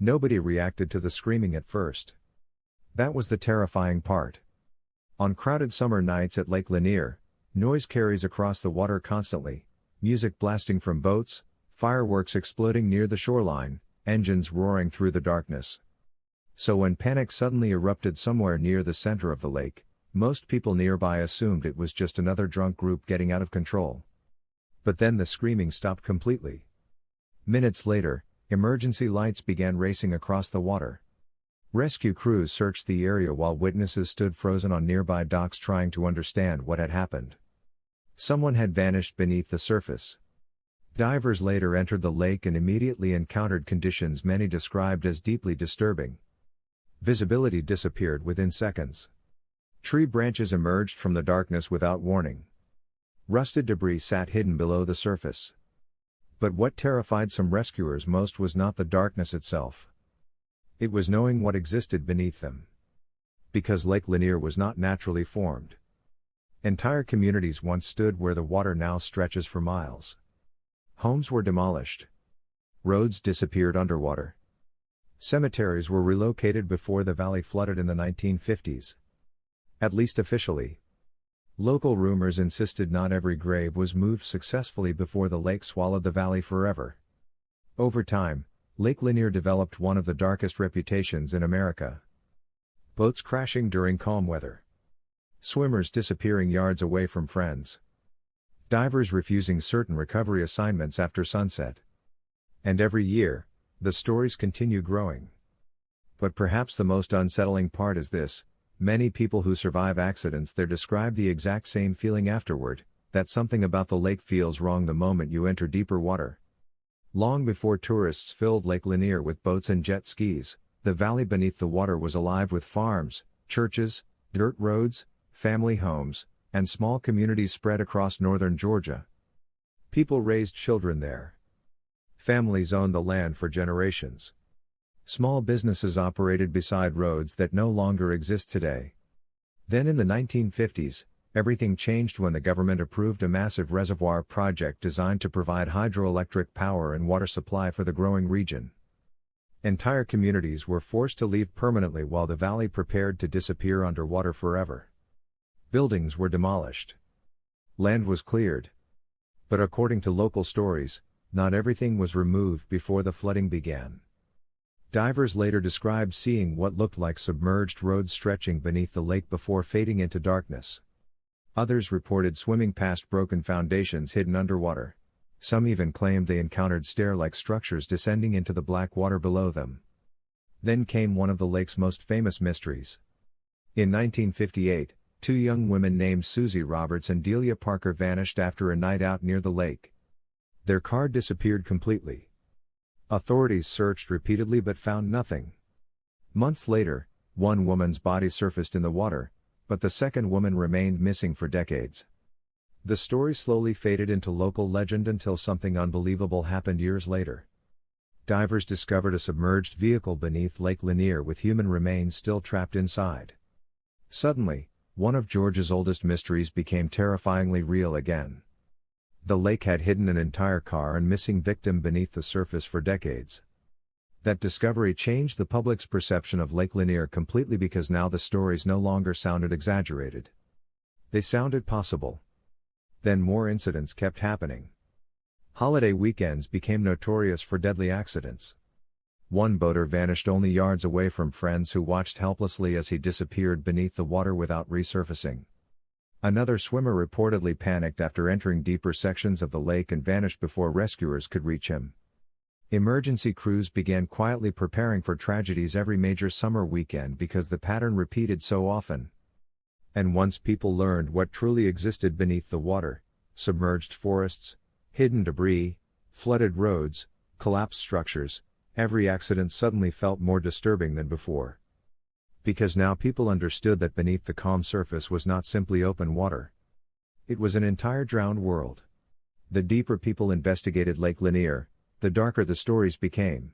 Nobody reacted to the screaming at first. That was the terrifying part. On crowded summer nights at Lake Lanier, noise carries across the water constantly, music blasting from boats, fireworks exploding near the shoreline, engines roaring through the darkness. So when panic suddenly erupted somewhere near the center of the lake, most people nearby assumed it was just another drunk group getting out of control. But then the screaming stopped completely. Minutes later, emergency lights began racing across the water. Rescue crews searched the area while witnesses stood frozen on nearby docks trying to understand what had happened. Someone had vanished beneath the surface. Divers later entered the lake and immediately encountered conditions many described as deeply disturbing. Visibility disappeared within seconds. Tree branches emerged from the darkness without warning. Rusted debris sat hidden below the surface. But what terrified some rescuers most was not the darkness itself. It was knowing what existed beneath them. Because Lake Lanier was not naturally formed. Entire communities once stood where the water now stretches for miles. Homes were demolished. Roads disappeared underwater. Cemeteries were relocated before the valley flooded in the 1950s. At least officially. Local rumors insisted not every grave was moved successfully before the lake swallowed the valley forever. Over time, Lake Lanier developed one of the darkest reputations in America. Boats crashing during calm weather. Swimmers disappearing yards away from friends. Divers refusing certain recovery assignments after sunset. And every year, the stories continue growing. But perhaps the most unsettling part is this: many people who survive accidents there describe the exact same feeling afterward, that something about the lake feels wrong the moment you enter deeper water. Long before tourists filled Lake Lanier with boats and jet skis, the valley beneath the water was alive with farms, churches, dirt roads, family homes, and small communities spread across northern Georgia. People raised children there. Families owned the land for generations. Small businesses operated beside roads that no longer exist today. Then in the 1950s, everything changed when the government approved a massive reservoir project designed to provide hydroelectric power and water supply for the growing region. Entire communities were forced to leave permanently while the valley prepared to disappear underwater forever. Buildings were demolished. Land was cleared. But according to local stories, not everything was removed before the flooding began. Divers later described seeing what looked like submerged roads stretching beneath the lake before fading into darkness. Others reported swimming past broken foundations hidden underwater. Some even claimed they encountered stair-like structures descending into the black water below them. Then came one of the lake's most famous mysteries. In 1958, two young women named Susie Roberts and Delia Parker vanished after a night out near the lake. Their car disappeared completely. Authorities searched repeatedly but found nothing. Months later, one woman's body surfaced in the water, but the second woman remained missing for decades. The story slowly faded into local legend until something unbelievable happened years later. Divers discovered a submerged vehicle beneath Lake Lanier with human remains still trapped inside. Suddenly, one of Georgia's oldest mysteries became terrifyingly real again. The lake had hidden an entire car and missing victim beneath the surface for decades. That discovery changed the public's perception of Lake Lanier completely because now the stories no longer sounded exaggerated. They sounded possible. Then more incidents kept happening. Holiday weekends became notorious for deadly accidents. One boater vanished only yards away from friends who watched helplessly as he disappeared beneath the water without resurfacing. Another swimmer reportedly panicked after entering deeper sections of the lake and vanished before rescuers could reach him. Emergency crews began quietly preparing for tragedies every major summer weekend because the pattern repeated so often. And once people learned what truly existed beneath the water, submerged forests, hidden debris, flooded roads, collapsed structures, every accident suddenly felt more disturbing than before. Because now people understood that beneath the calm surface was not simply open water. It was an entire drowned world. The deeper people investigated Lake Lanier, the darker the stories became.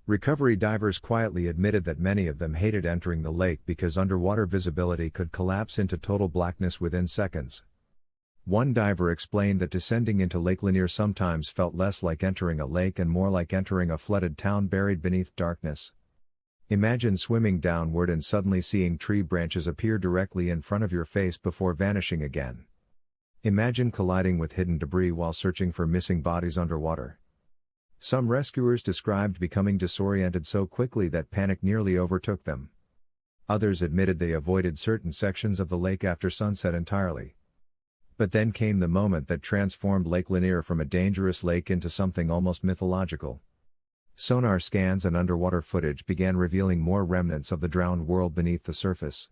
Recovery divers quietly admitted that many of them hated entering the lake because underwater visibility could collapse into total blackness within seconds. One diver explained that descending into Lake Lanier sometimes felt less like entering a lake and more like entering a flooded town buried beneath darkness. Imagine swimming downward and suddenly seeing tree branches appear directly in front of your face before vanishing again. Imagine colliding with hidden debris while searching for missing bodies underwater. Some rescuers described becoming disoriented so quickly that panic nearly overtook them. Others admitted they avoided certain sections of the lake after sunset entirely. But then came the moment that transformed Lake Lanier from a dangerous lake into something almost mythological. Sonar scans and underwater footage began revealing more remnants of the drowned world beneath the surface.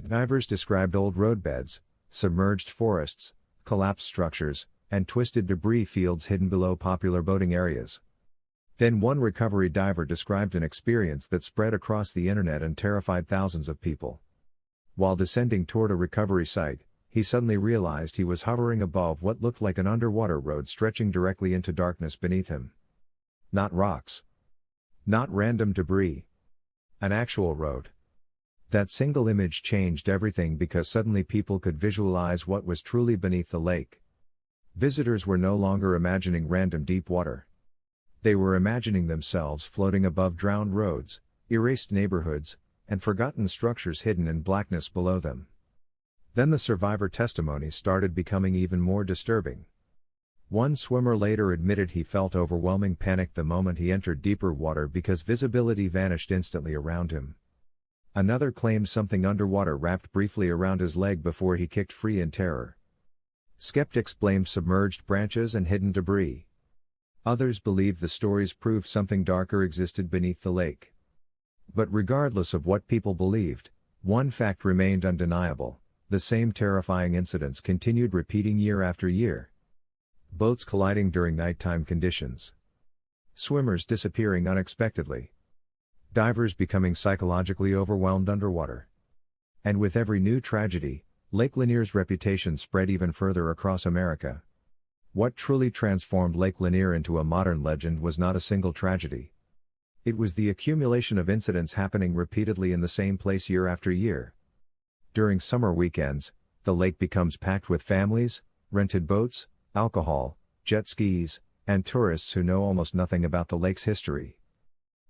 Divers described old roadbeds, submerged forests, collapsed structures, and twisted debris fields hidden below popular boating areas. Then one recovery diver described an experience that spread across the internet and terrified thousands of people. While descending toward a recovery site, he suddenly realized he was hovering above what looked like an underwater road stretching directly into darkness beneath him. Not rocks. Not random debris. An actual road. That single image changed everything because suddenly people could visualize what was truly beneath the lake. Visitors were no longer imagining random deep water. They were imagining themselves floating above drowned roads, erased neighborhoods, and forgotten structures hidden in blackness below them. Then the survivor testimonies started becoming even more disturbing. One swimmer later admitted he felt overwhelming panic the moment he entered deeper water because visibility vanished instantly around him. Another claimed something underwater wrapped briefly around his leg before he kicked free in terror. Skeptics blamed submerged branches and hidden debris. Others believed the stories proved something darker existed beneath the lake. But regardless of what people believed, one fact remained undeniable: the same terrifying incidents continued repeating year after year. Boats colliding during nighttime conditions. Swimmers disappearing unexpectedly. Divers becoming psychologically overwhelmed underwater. And with every new tragedy, Lake Lanier's reputation spread even further across America. What truly transformed Lake Lanier into a modern legend was not a single tragedy. It was the accumulation of incidents happening repeatedly in the same place year after year. During summer weekends, the lake becomes packed with families, rented boats, alcohol, jet skis, and tourists who know almost nothing about the lake's history.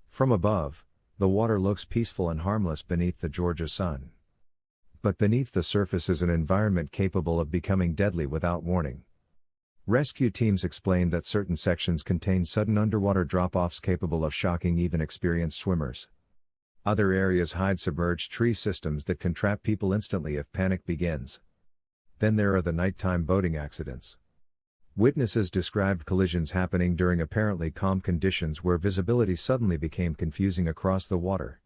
From above, the water looks peaceful and harmless beneath the Georgia sun. But beneath the surface is an environment capable of becoming deadly without warning. Rescue teams explained that certain sections contain sudden underwater drop-offs capable of shocking even experienced swimmers. Other areas hide submerged tree systems that can trap people instantly if panic begins. Then there are the nighttime boating accidents. Witnesses described collisions happening during apparently calm conditions where visibility suddenly became confusing across the water.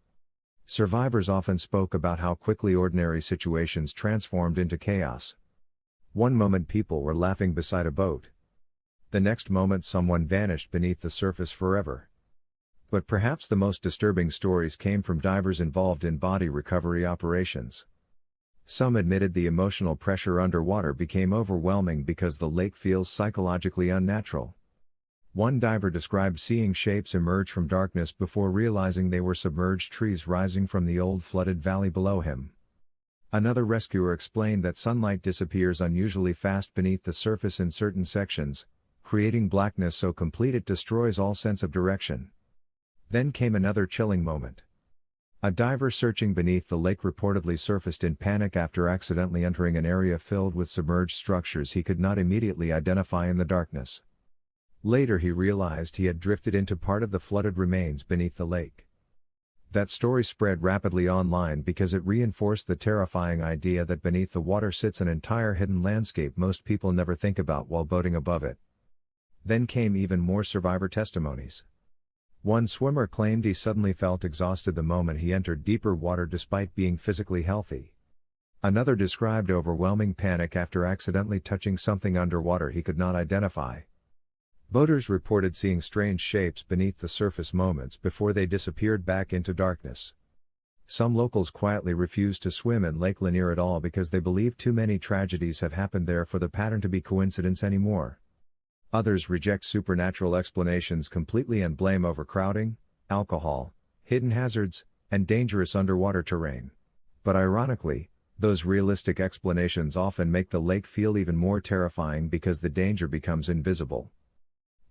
Survivors often spoke about how quickly ordinary situations transformed into chaos. One moment people were laughing beside a boat. The next moment someone vanished beneath the surface forever. But perhaps the most disturbing stories came from divers involved in body recovery operations. Some admitted the emotional pressure underwater became overwhelming because the lake feels psychologically unnatural. One diver described seeing shapes emerge from darkness before realizing they were submerged trees rising from the old flooded valley below him. Another rescuer explained that sunlight disappears unusually fast beneath the surface in certain sections, creating blackness so complete it destroys all sense of direction. Then came another chilling moment. A diver searching beneath the lake reportedly surfaced in panic after accidentally entering an area filled with submerged structures he could not immediately identify in the darkness. Later he realized he had drifted into part of the flooded remains beneath the lake. That story spread rapidly online because it reinforced the terrifying idea that beneath the water sits an entire hidden landscape most people never think about while boating above it. Then came even more survivor testimonies. One swimmer claimed he suddenly felt exhausted the moment he entered deeper water despite being physically healthy. Another described overwhelming panic after accidentally touching something underwater he could not identify. Boaters reported seeing strange shapes beneath the surface moments before they disappeared back into darkness. Some locals quietly refused to swim in Lake Lanier at all because they believe too many tragedies have happened there for the pattern to be coincidence anymore. Others reject supernatural explanations completely and blame overcrowding, alcohol, hidden hazards, and dangerous underwater terrain. But ironically, Those realistic explanations often make the lake feel even more terrifying because the danger becomes invisible.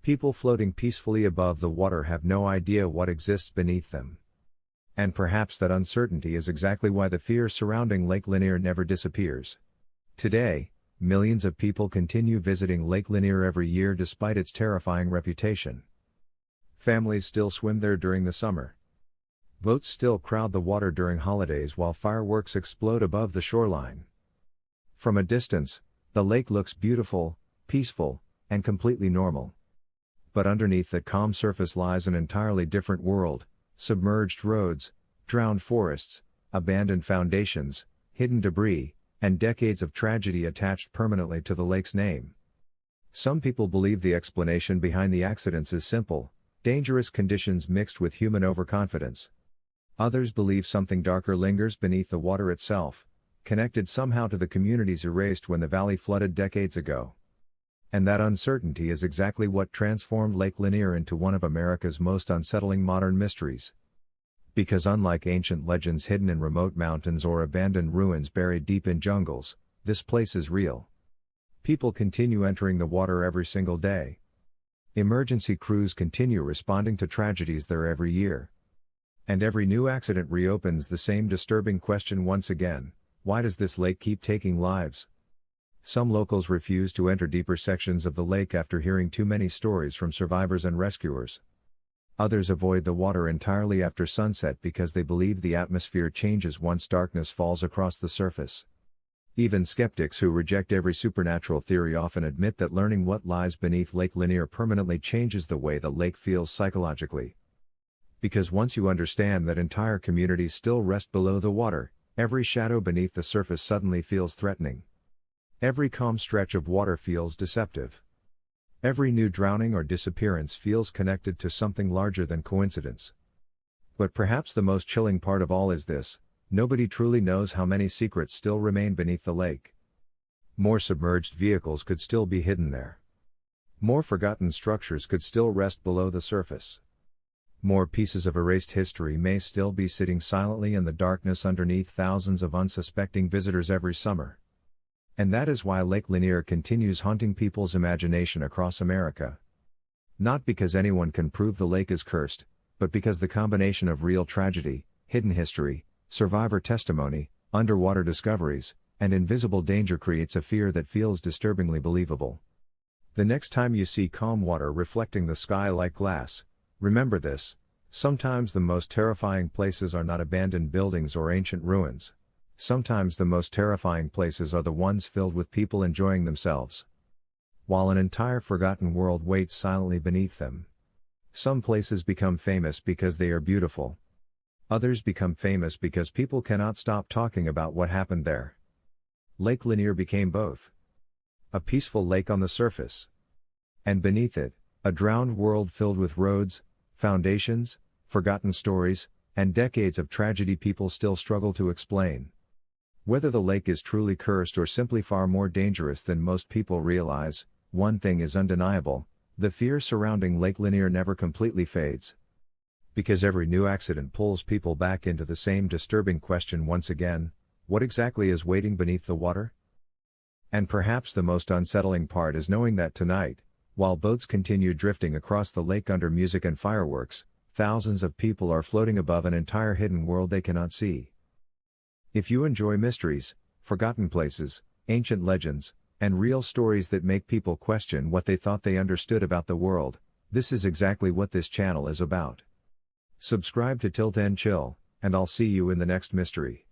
People floating peacefully above the water have no idea what exists beneath them. And perhaps that uncertainty is exactly why the fear surrounding Lake Lanier never disappears. Today, millions of people continue visiting Lake Lanier every year despite its terrifying reputation. Families still swim there during the summer. Boats still crowd the water during holidays while fireworks explode above the shoreline. From a distance, the lake looks beautiful, peaceful, and completely normal. But underneath that calm surface lies an entirely different world: submerged roads, drowned forests, abandoned foundations, hidden debris, and decades of tragedy attached permanently to the lake's name. Some people believe the explanation behind the accidents is simple: dangerous conditions mixed with human overconfidence. Others believe something darker lingers beneath the water itself, connected somehow to the communities erased when the valley flooded decades ago. And that uncertainty is exactly what transformed Lake Lanier into one of America's most unsettling modern mysteries. Because unlike ancient legends hidden in remote mountains or abandoned ruins buried deep in jungles, this place is real. People continue entering the water every single day. Emergency crews continue responding to tragedies there every year. And every new accident reopens the same disturbing question once again: why does this lake keep taking lives? Some locals refuse to enter deeper sections of the lake after hearing too many stories from survivors and rescuers. Others avoid the water entirely after sunset because they believe the atmosphere changes once darkness falls across the surface. Even skeptics who reject every supernatural theory often admit that learning what lies beneath Lake Lanier permanently changes the way the lake feels psychologically. Because once you understand that entire communities still rest below the water, every shadow beneath the surface suddenly feels threatening. Every calm stretch of water feels deceptive. Every new drowning or disappearance feels connected to something larger than coincidence. But perhaps the most chilling part of all is this: nobody truly knows how many secrets still remain beneath the lake. More submerged vehicles could still be hidden there. More forgotten structures could still rest below the surface. More pieces of erased history may still be sitting silently in the darkness underneath thousands of unsuspecting visitors every summer. And that is why Lake Lanier continues haunting people's imagination across America. Not because anyone can prove the lake is cursed, but because the combination of real tragedy, hidden history, survivor testimony, underwater discoveries, and invisible danger creates a fear that feels disturbingly believable. The next time you see calm water reflecting the sky like glass, remember this: sometimes the most terrifying places are not abandoned buildings or ancient ruins. Sometimes the most terrifying places are the ones filled with people enjoying themselves, while an entire forgotten world waits silently beneath them. Some places become famous because they are beautiful. Others become famous because people cannot stop talking about what happened there. Lake Lanier became both: a peaceful lake on the surface, and beneath it, a drowned world filled with roads, foundations, forgotten stories, and decades of tragedy people still struggle to explain. Whether the lake is truly cursed or simply far more dangerous than most people realize, one thing is undeniable: the fear surrounding Lake Lanier never completely fades. Because every new accident pulls people back into the same disturbing question once again: what exactly is waiting beneath the water? And perhaps the most unsettling part is knowing that tonight, while boats continue drifting across the lake under music and fireworks, thousands of people are floating above an entire hidden world they cannot see. If you enjoy mysteries, forgotten places, ancient legends, and real stories that make people question what they thought they understood about the world, this is exactly what this channel is about. Subscribe to Tilt and Chill, and I'll see you in the next mystery.